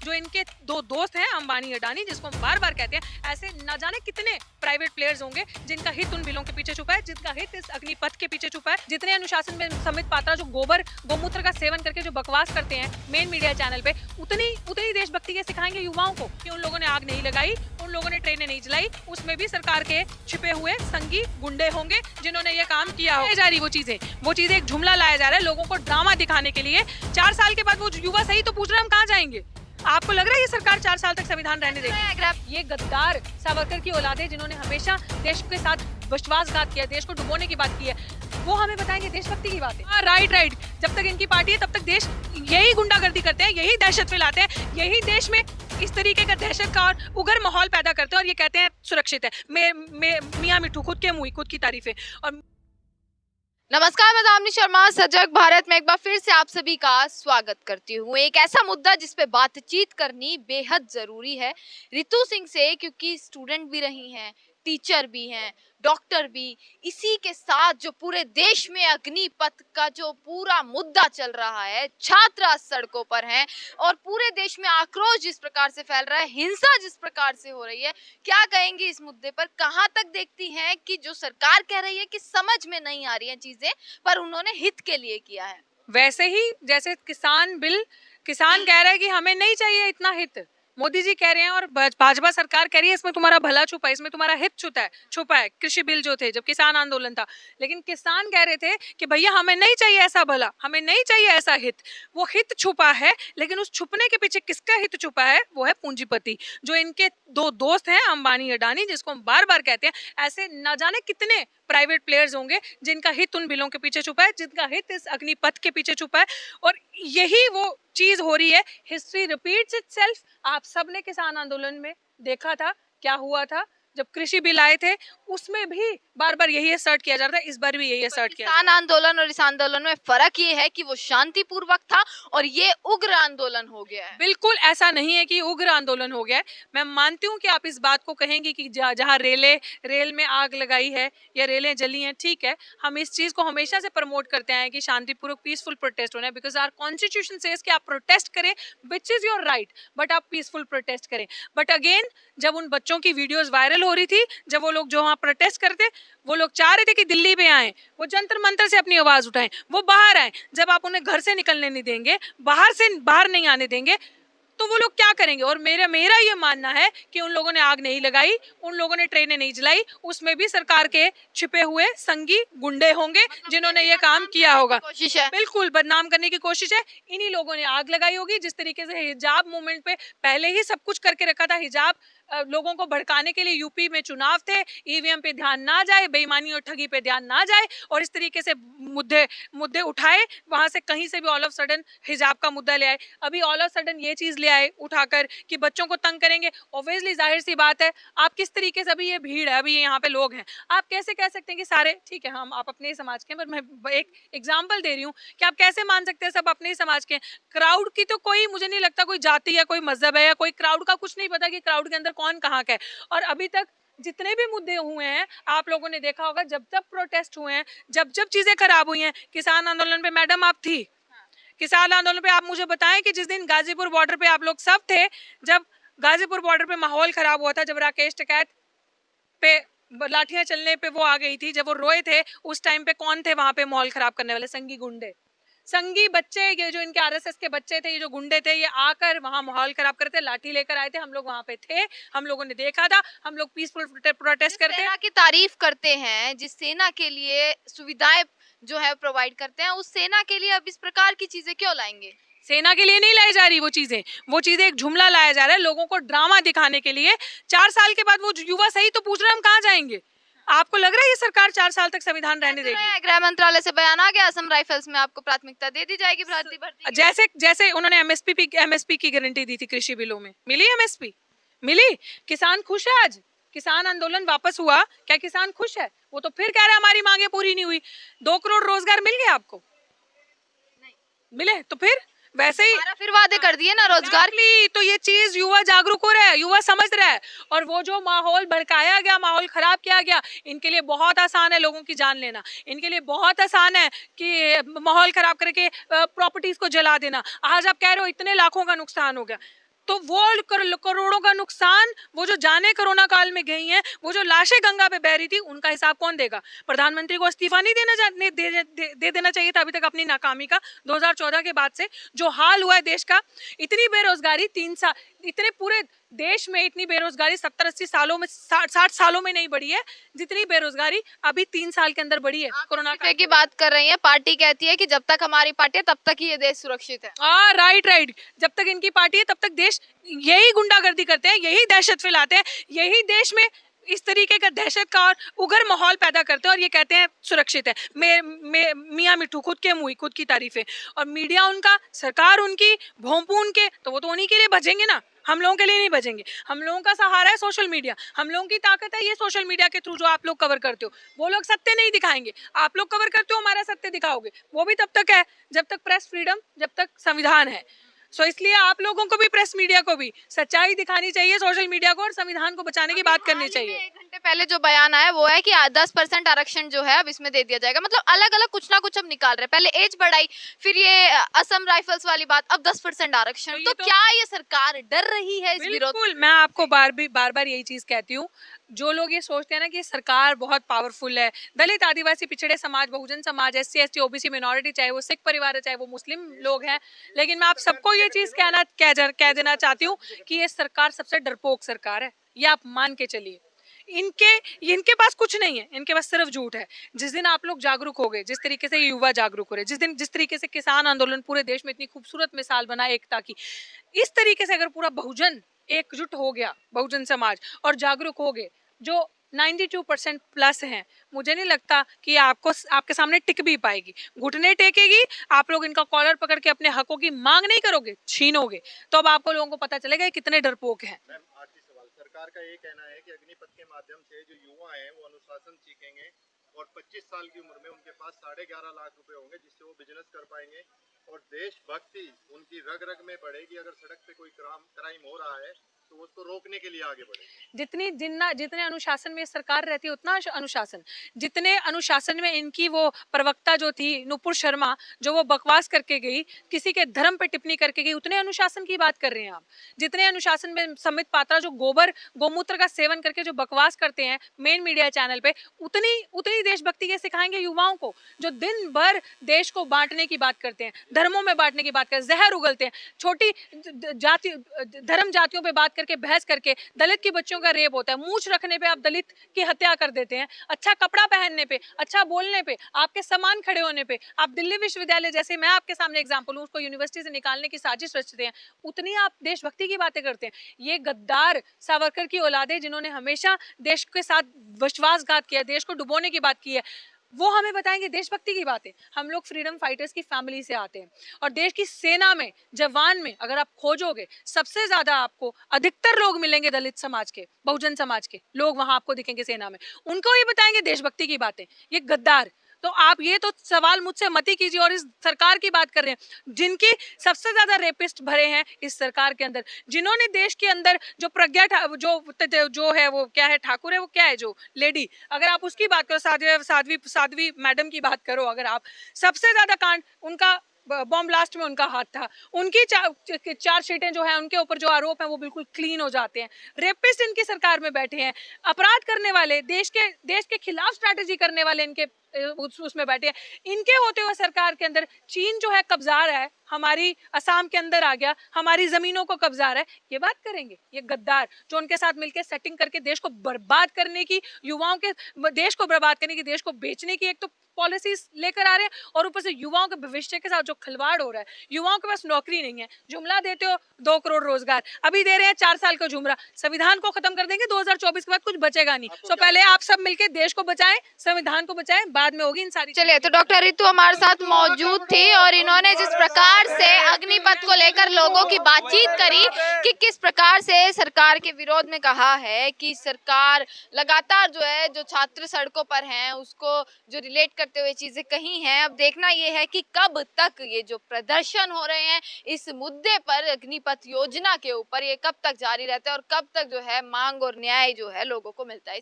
जो इनके दो दोस्त हैं अंबानी अडानी, जिसको हम बार बार कहते हैं, ऐसे न जाने कितने प्राइवेट प्लेयर्स होंगे जिनका हित उन बिलों के पीछे छुपा है, जिनका हित इस अग्निपथ के पीछे छुपा है। जितने अनुशासन में समित पात्रा जो गोमूत्र का सेवन करके जो बकवास करते हैं मेन मीडिया चैनल पे, उतनी देशभक्ति के सिखाएंगे युवाओं को कि उन लोगों ने आग नहीं लगाई, उन लोगों ने ट्रेनें नहीं चलाई, उसमें भी सरकार के छिपे हुए संगी गुंडे होंगे जिन्होंने ये काम किया हो। जा रही वो चीजें एक जुमला लाया जा रहा है लोगों को ड्रामा दिखाने के लिए। 4 साल के बाद वो युवा सही तो पूछ रहे हैं हम कहाँ जाएंगे। आपको लग रहा है ये सरकार 4 साल तक संविधान रहने देगी? ये गद्दार सावरकर की औलाद है जिन्होंने हमेशा देश के साथ विश्वासघात किया, देश को डुबोने की बात की है, वो हमें बताएंगे देशभक्ति की बात है। राइट, जब तक इनकी पार्टी है तब तक देश यही गुंडागर्दी करते हैं, यही दहशत फैलाते हैं, यही देश में इस तरीके का दहशत का और उग्र माहौल पैदा करते हैं और ये कहते हैं सुरक्षित है। मियां मिठू खुद के मुंह खुद की तारीफें। और नमस्कार, मैं दामिनी शर्मा सजग भारत में एक बार फिर से आप सभी का स्वागत करती हूँ। एक ऐसा मुद्दा जिस पे बातचीत करनी बेहद जरूरी है रितु सिंह से, क्योंकि स्टूडेंट भी रही हैं, टीचर भी हैं, डॉक्टर भी। इसी के साथ जो पूरे देश में अग्निपथ का जो पूरा मुद्दा चल रहा है, छात्र आज सड़कों पर हैं और पूरे देश में आक्रोश जिस प्रकार से फैल रहा है, हिंसा जिस प्रकार से हो रही है, क्या कहेंगे इस मुद्दे पर? कहां तक देखती हैं कि जो सरकार कह रही है कि समझ में नहीं आ रही है चीजें, पर उन्होंने हित के लिए किया है? वैसे ही जैसे किसान कह रहा है कि हमें नहीं चाहिए इतना हित, मोदी जी कह रहे हैं और भाजपा सरकार कह रही है इसमें तुम्हारा भला छुपा है, इसमें तुम्हारा हित छुपा है। कृषि बिल जो थे, जब किसान आंदोलन था, लेकिन किसान कह रहे थे कि भैया हमें नहीं चाहिए ऐसा भला, हमें नहीं चाहिए ऐसा हित। वो हित छुपा है, लेकिन उस छुपने के पीछे किसका हित छुपा है? वो है पूंजीपति, जो इनके दो दोस्त हैं अंबानी अडानी, जिसको हम बार बार कहते हैं। ऐसे न जाने कितने प्राइवेट प्लेयर्स होंगे जिनका हित उन बिलों के पीछे छुपा है, जिनका हित इस अग्निपथ के पीछे छुपा है। और यही वो चीज हो रही है। History repeats itself. आप सबने किसान आंदोलन में देखा था क्या हुआ था, जब कृषि बिल आए थे उसमें भी बार बार यही असर्ट किया जा रहा था, इस बार भी यही असर्ट किया। किसान आंदोलन और इस आंदोलन में फर्क ये है कि वो शांतिपूर्वक था और ये उग्र आंदोलन हो गया है। बिल्कुल ऐसा नहीं है कि उग्र आंदोलन हो गया है। मैं मानती हूँ कि आप इस बात को कहेंगे कि जहाँ रेल में आग लगाई है या रेलें जली हैं, ठीक है, हम इस चीज को हमेशा से प्रमोट करते हैं कि शांतिपूर्वक पीसफुल प्रोटेस्ट होना है, बिकॉज आवर कॉन्स्टिट्यूशन सेज कि आप प्रोटेस्ट करें, which is your right, but आप पीसफुल प्रोटेस्ट करें। बट अगेन, जब उन बच्चों की वीडियोस वायरल हो रही थी, जब वो लोग जो वहाँ प्रोटेस्ट करते, वो लोग चाह रहे थे कि दिल्ली पे आए, वो जंतर मंतर से अपनी आवाज उठाएं, वो बाहर आए। जब आप उन्हें घर से निकलने नहीं देंगे, बाहर नहीं आने देंगे, तो वो लोग क्या करेंगे? और मेरा ये मानना है कि उन लोगों ने आग नहीं लगाई, उन लोगों ने ट्रेनें नहीं चलाई, उसमें भी सरकार के छिपे हुए संगी गुंडे होंगे जिन्होंने ये काम किया होगा। कोशिश है, बिल्कुल बदनाम करने की कोशिश है। इन्हीं लोगों ने आग लगाई होगी। जिस तरीके से हिजाब मूवमेंट पे पहले ही सब कुछ करके रखा था, हिजाब लोगों को भड़काने के लिए यूपी में चुनाव थे, ईवीएम पे ध्यान ना जाए, बेईमानी और ठगी पे ध्यान ना जाए, और इस तरीके से मुद्दे उठाए, वहां से कहीं से भी ऑल ऑफ सडन हिजाब का मुद्दा ले आए। अभी ऑल ऑफ सडन ये चीज ले आए उठाकर कि बच्चों को तंग करेंगे। ऑब्वियसली जाहिर सी बात है, आप किस तरीके से, अभी ये भीड़ है, अभी यहाँ पे लोग हैं, आप कैसे कह सकते हैं कि सारे ठीक है, हम आप अपने ही समाज के हैं, पर मैं एक एग्जाम्पल दे रही हूँ कि आप कैसे मान सकते हैं सब अपने ही समाज के। क्राउड की तो कोई, मुझे नहीं लगता कोई जाति या कोई मजहब है या कोई, क्राउड का कुछ नहीं पता कि क्राउड के अंदर कौन कहाँ का है। और अभी तक जितने भी मुद्दे हुए हैं, आप लोगों ने देखा होगा, जब जब प्रोटेस्ट हुए हैं, जब जब चीजें खराब हुई हैं, किसान आंदोलन पे मैडम आप थी, किसान आंदोलन पे आप मुझे बताएं कि जिस दिन गाजीपुर बॉर्डर पे आप लोग सब थे, जब गाजीपुर बॉर्डर पे माहौल खराब हुआ था, जब राकेश टिकैत पे लाठियां चलने पे वो आ गई थी, जब वो रोए थे, उस टाइम पे कौन थे वहां पे माहौल खराब करने वाले? संगी गुंडे, संगी बच्चे, ये जो इनके आरएसएस के बच्चे थे, ये जो गुंडे थे, ये आकर वहां माहौल खराब करते, लाठी लेकर आए थे। हम लोग वहां पे थे, हम लोगों ने देखा था, हम लोग पीसफुल प्रोटेस्ट करते। सेना की तारीफ करते हैं, जिस सेना के लिए सुविधाएं जो है प्रोवाइड करते हैं, उस सेना के लिए अब इस प्रकार की चीजें क्यों लाएंगे? सेना के लिए नहीं लाई जा रही वो चीजें एक जुमला लाया जा रहा है लोगों को ड्रामा दिखाने के लिए। 4 साल के बाद वो युवा सही तो पूछ रहे हैं हम कहाँ जाएंगे। आपको लग रहा है ये सरकार 4 साल तक संविधान रहने देगी? गृह मंत्रालय से बयान आ गया, असम राइफल्स में आपको प्राथमिकता दे दी जाएगी भर्ती। जैसे उन्होंने एमएसपी की गारंटी दी थी, कृषि बिलों में मिली एमएसपी? मिली? किसान खुश है? आज किसान आंदोलन वापस हुआ, क्या किसान खुश है? वो तो फिर कह रहे हैं हमारी मांगे पूरी नहीं हुई। 2 करोड़ रोजगार मिल गए आपको? नहीं मिले? तो फिर वैसे ही फिर वादे कर दिए ना रोजगार की। तो ये चीज युवा जागरूक हो रहा है, युवा समझ रहा है, और वो जो माहौल भड़काया गया, माहौल खराब किया गया, इनके लिए बहुत आसान है लोगों की जान लेना। इनके लिए बहुत आसान है कि माहौल खराब करके प्रॉपर्टीज को जला देना। आज आप कह रहे हो इतने लाखों का नुकसान हो गया, तो वो करोड़ों का नुकसान, वो जो जाने कोरोना काल में गई हैं, वो जो लाशें गंगा पे बह रही थी, उनका हिसाब कौन देगा? प्रधानमंत्री को इस्तीफा नहीं दे देना चाहिए था अभी तक अपनी नाकामी का? 2014 के बाद से जो हाल हुआ है देश का, इतनी बेरोजगारी 3 साल, इतने पूरे देश में इतनी बेरोजगारी 70-80 सालों में, 60 सालों में नहीं बढ़ी है जितनी बेरोजगारी अभी 3 साल के अंदर बढ़ी है कोरोना इस्तीफे की बात कर रही हैं, पार्टी कहती है कि जब तक हमारी पार्टी है तब तक ही ये देश सुरक्षित है। राइट। जब तक इनकी पार्टी है तब तक देश, यही गुंडागर्दी करते हैं, यही दहशत फैलाते हैं, यही देश में इस तरीके का दहशत का और उग्र माहौल पैदा करते हैं और ये कहते हैं सुरक्षित है। मियाँ मिट्ठू खुद के मुंह खुद की तारीफें, और मीडिया उनका, सरकार उनकी, भोंपू उनके, तो वो तो उन्हीं के लिए बचेंगे ना, हम लोगों के लिए नहीं बचेंगे। हम लोगों का सहारा है सोशल मीडिया, हम लोगों की ताकत है ये सोशल मीडिया के थ्रू जो आप लोग कवर करते हो। वो लोग सत्य नहीं दिखाएंगे, आप लोग कवर करते हो, हमारा सत्य दिखाओगे, वो भी तब तक है जब तक प्रेस फ्रीडम, जब तक संविधान है। सो इसलिए आप लोगों को भी, प्रेस मीडिया को भी सच्चाई दिखानी चाहिए, सोशल मीडिया को, और संविधान को बचाने की बात करनी चाहिए। 1 घंटे पहले जो बयान आया वो है कि 10% आरक्षण जो है अब इसमें दे दिया जाएगा। मतलब अलग अलग कुछ ना कुछ अब निकाल रहे हैं, पहले एज बढ़ाई, फिर ये असम राइफल्स वाली बात, अब 10% आरक्षण। तो क्या ये सरकार डर रही है इस विरोध? बिल्कुल, मैं आपको बार बार यही चीज कहती हूँ, जो लोग ये सोचते हैं ना कि सरकार बहुत पावरफुल है, दलित, आदिवासी, पिछड़े समाज, Bahujan Samaj, SC ST OBC minority, चाहे वो सिख परिवार है, चाहे वो मुस्लिम लोग हैं, लेकिन मैं आप सबको ये चीज कह देना चाहती हूँ कि ये सरकार सबसे डरपोक सरकार है, ये आप मान के चलिए। इनके पास कुछ नहीं है, इनके पास सिर्फ झूठ है। जिस दिन आप लोग जागरूक हो गए, जिस तरीके से युवा जागरूक हो रहे, जिस तरीके से किसान आंदोलन पूरे देश में इतनी खूबसूरत मिसाल बना एकता की, इस तरीके से अगर पूरा बहुजन एकजुट हो गया, बहुजन समाज, और जागरूक हो गए, जो 92% प्लस हैं, मुझे नहीं लगता कि आपके सामने टिक भी पाएगी, घुटने टेकेगी। आप लोग इनका कॉलर पकड़ के अपने हकों की मांग नहीं करोगे, छीनोगे, तो अब आपको लोगों को पता चलेगा कितने डरपोक हैं। सरकार का ये कहना है कि अग्निपथ के माध्यम से जो युवा हैं वो अनुशासन सीखेंगे और 25 साल की उम्र में उनके पास 11.5 लाख रुपए होंगे जिससे वो बिजनेस कर पाएंगे और देशभक्ति उनकी रग रग में बढ़ेगी। अगर सड़क पे कोई क्राइम हो रहा है तो उसको रोकने के लिए आगे बढ़ेगी। जितने अनुशासन में सरकार रहती है उतना अनुशासन, जितने अनुशासन में इनकी वो प्रवक्ता जो थी नुपुर शर्मा, जो वो बकवास करके गई, किसी के धर्म पे टिप्पणी करके गई, उतने अनुशासन की बात कर रहे हैं आप। जितने अनुशासन में संबित पात्रा जो गोमूत्र का सेवन करके जो बकवास करते हैं मेन मीडिया चैनल पे, उतनी देशभक्ति के सिखाएंगे युवाओं को, जो दिन भर देश को बांटने की बात करते हैं, धर्मों में बांटने की बात करते हैं, जहर उगलते हैं, छोटी जाति धर्म जातियों पे बात करके, बहस करके, दलित की बच्चियों का रेप होता है, मूंछ रखने पे आप दलित की हत्या कर देते हैं, अच्छा कपड़ा पहनने पे, अच्छा बोलने पे, आपके समान खड़े होने पे आप दिल्ली विश्वविद्यालय जैसे, मैं आपके सामने एग्जाम्पल हूँ, उसको यूनिवर्सिटी से निकालने की साजिश रचते हैं, उतनी आप देशभक्ति की बातें करते हैं। ये गद्दार सावरकर की औलादे, जिन्होंने हमेशा देश के साथ विश्वासघात किया, देश को डुबोने की बात की है, वो हमें बताएंगे देशभक्ति की बातें। हम लोग फ्रीडम फाइटर्स की फैमिली से आते हैं, और देश की सेना में, जवान में अगर आप खोजोगे, सबसे ज्यादा आपको अधिकतर लोग मिलेंगे दलित समाज के, बहुजन समाज के लोग वहां आपको दिखेंगे सेना में, उनको ये बताएंगे देशभक्ति की बातें। ये गद्दार, तो आप ये तो सवाल मुझसे मत ही कीजिए। और इस सरकार की बात कर रहे हैं, जिनकी सबसे ज्यादा रेपिस्ट भरे हैं इस सरकार के अंदर, जिन्होंने देश के अंदर जो प्रज्ञा जो है, वो क्या है, ठाकुर है, वो क्या है जो लेडी, अगर आप उसकी बात करो, साध्वी मैडम की बात करो, अगर आप, सबसे ज्यादा कांड उनका बॉम्ब ब्लास्ट में उनका हाथ था, उनकी चार शीटें जो है, उनके ऊपर जो आरोप है वो बिल्कुल क्लीन हो जाते हैं। रेपिस्ट इनकी सरकार में बैठे हैं, अपराध करने वाले, देश के खिलाफ स्ट्रैटेजी करने वाले इनके उसमें बैठे हैं। इनके होते हुए सरकार के अंदर चीन जो है कब्जा रहा है, हमारी असम के अंदर आ गया, हमारी जमीनों को कब्जा रहा है, ये बात करेंगे ये गद्दार, जो उनके साथ मिलकर सेटिंग करके देश को बर्बाद करने की, युवाओं के देश को बर्बाद करने की, देश को बेचने की एक तो पॉलिसीज लेकर आ रहे हैं, और ऊपर से युवाओं के भविष्य के साथ जो खिलवाड़ हो रहा है। युवाओं के पास नौकरी नहीं है, जुमला देते हो 2 करोड़ रोजगार, अभी दे रहे हैं 4 साल का जुमरा, संविधान को खत्म कर देंगे 2024 के बाद, कुछ बचेगा नहीं। तो पहले आप सब मिलकर देश को बचाएं, संविधान को बचाएं, बाद में होगी इन सारी। चलिए, तो डॉक्टर रितु हमारे साथ मौजूद थी और इन्होंने जिस प्रकार से अग्निपथ को लेकर लोगों की बातचीत करी कि किस प्रकार से सरकार के विरोध में कहा है कि सरकार लगातार जो है, जो छात्र सड़कों पर हैं उसको जो रिलेट करते हुए चीजें कही हैं। अब देखना ये है कि कब तक ये जो प्रदर्शन हो रहे हैं इस मुद्दे पर, अग्निपथ योजना के ऊपर, ये कब तक जारी रहता है और कब तक जो है मांग और न्याय जो है लोगों को मिलता है।